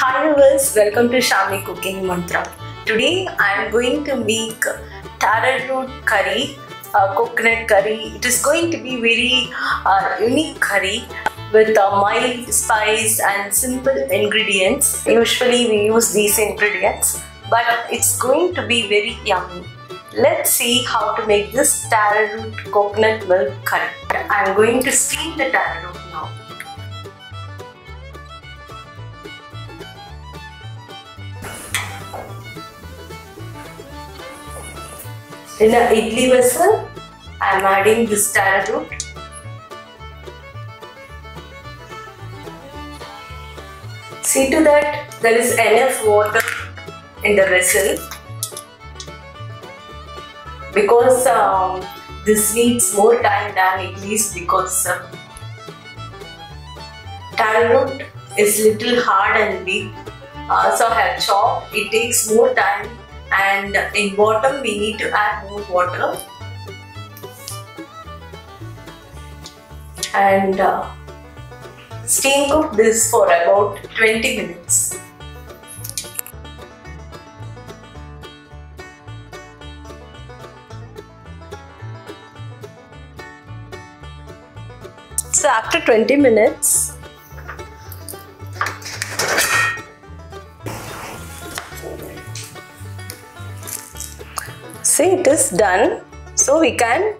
Hi viewers, welcome to Shamli Cooking Mantra. Today I am going to make taro root curry, coconut curry. It is going to be very unique curry with mild spice and simple ingredients. Usually we use these ingredients, but it's going to be very yummy. Let's see how to make this taro root coconut milk curry. I am going to steam the taro root now. In an idli vessel, I am adding this taro root. See to that there is enough water in the vessel, because this needs more time than idlis, because taro root is little hard and big, so I have chopped. It takes more time. And in bottom we need to add more water and steam cook this for about 20 minutes. So after 20 minutes, see, it is done, so we can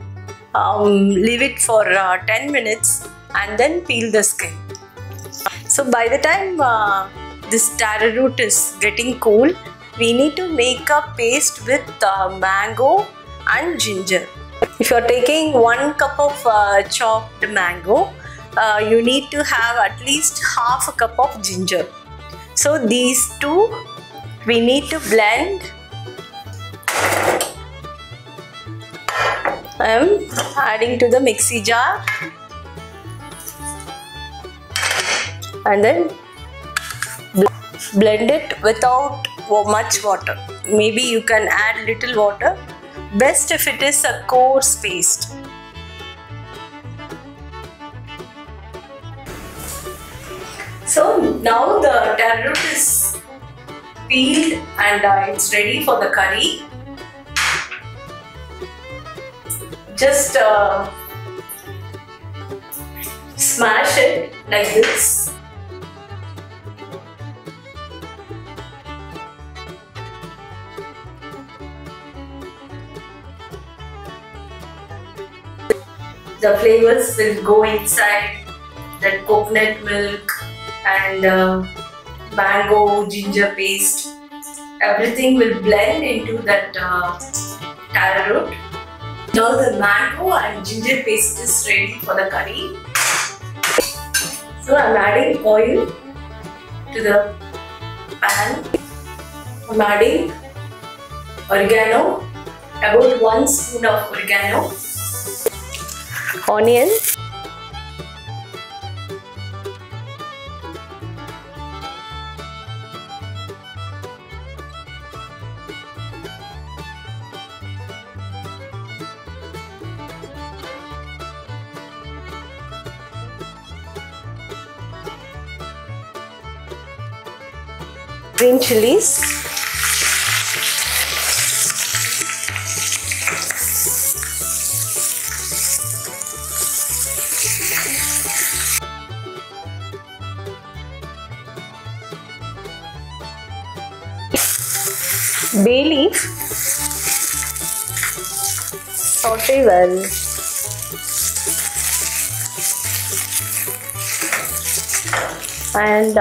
leave it for 10 minutes and then peel the skin. So by the time this taro root is getting cool, we need to make a paste with mango and ginger. If you are taking 1 cup of chopped mango, you need to have at least half a cup of ginger. So these two we need to blend. I am adding to the mixie jar and then blend it without much water. Maybe you can add little water. Best if it is a coarse paste. So now the taro root is peeled and it's ready for the curry. Just smash it like this. The flavors will go inside that coconut milk and mango, ginger paste. Everything will blend into that taro root. Now the mango and ginger paste is ready for the curry. So I am adding oil to the pan. I am adding oregano, about 1 spoon of oregano, onion, green chilies, bay leaf, saute well. And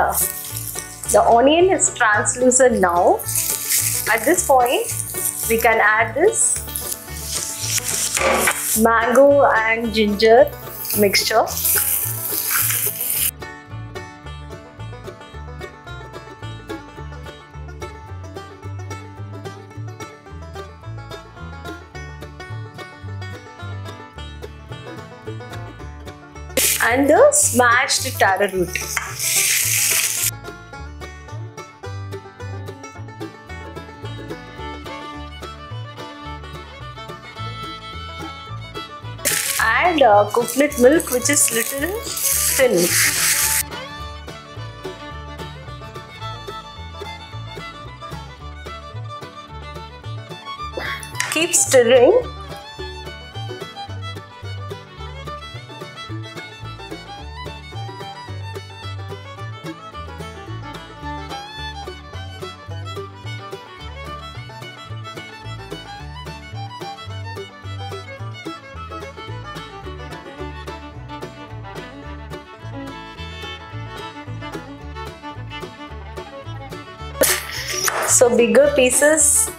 the onion is translucent now. At this point, we can add this mango and ginger mixture. And the smashed taro root. And coconut milk, which is little thin. Keep stirring. So bigger pieces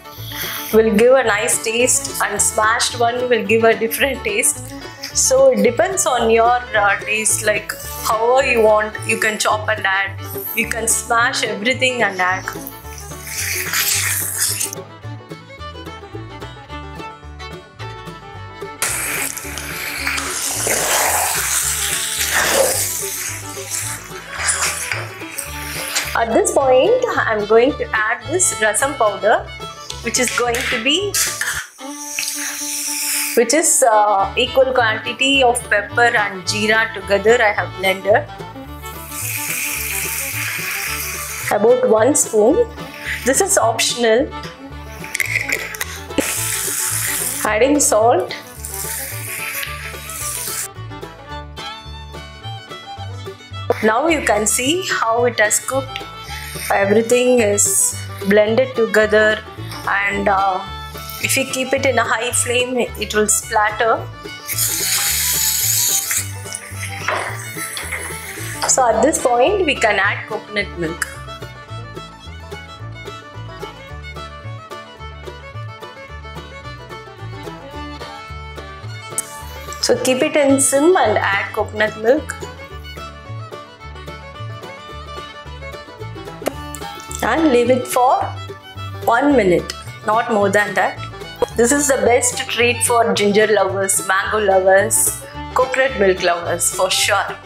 will give a nice taste and smashed one will give a different taste. So it depends on your taste, like however you want, you can chop and add, you can smash everything and add. At this point, I am going to add this rasam powder, which is going to be, equal quantity of pepper and jeera together. I have blended about 1 spoon. This is optional. Adding salt. Now you can see how it has cooked. Everything is blended together, and if you keep it in a high flame, it will splatter. So at this point, we can add coconut milk. So keep it in sim and add coconut milk. And leave it for 1 minute, not more than that. This is the best treat for ginger lovers, mango lovers, coconut milk lovers for sure.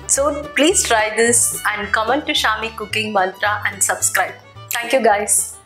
So please try this and comment to Shami Cooking Mantra and subscribe. Thank you guys.